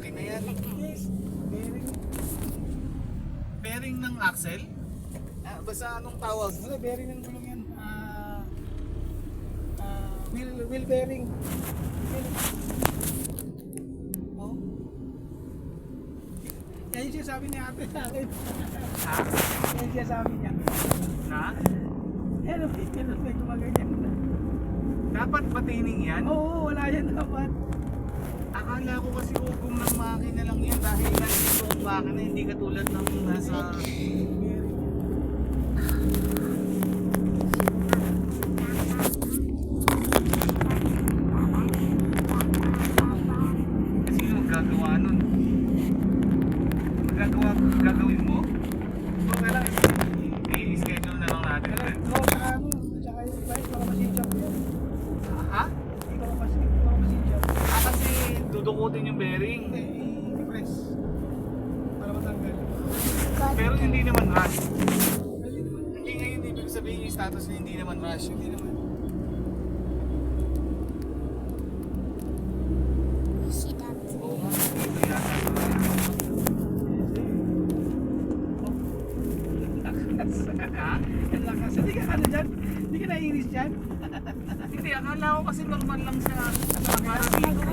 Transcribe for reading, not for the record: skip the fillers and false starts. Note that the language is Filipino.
makina yan. Yes, bearing. Bearing ng axle? Basta anong tawag? Wala, bearing ng gulong yan. Wheel bearing. Oh. Yan yung sinasabi ni ate sa akin. Ha? Yan yung sinasabi niya. Na? Yan, may gumaganyan na. Dapat patining yan? Oo, wala yan dapat. Akala ko kasi ugong ng makina lang yan dahil nandito ang makina, hindi katulad ng nasa... Kasi yung gagawa nun. Gagawin mo? Okay lang. I-schedule na lang natin. Oo, saka ano, saka yung bike, baka masijap yan. Ha? Hindi baka masijap. Kasi dudukutin yung bearing. Hindi, i-press. Para matanggal. Pero hindi naman rush. Pwede naman. Hindi ngayon ibig sabihin yung status na hindi naman rush. Hindi naman. Oo nga, dito yata. Ha? Ang lakas. Hindi ka ano dyan? Hindi ka naiinis dyan? Hindi, akala ko kasi normal lang siya. Para dito.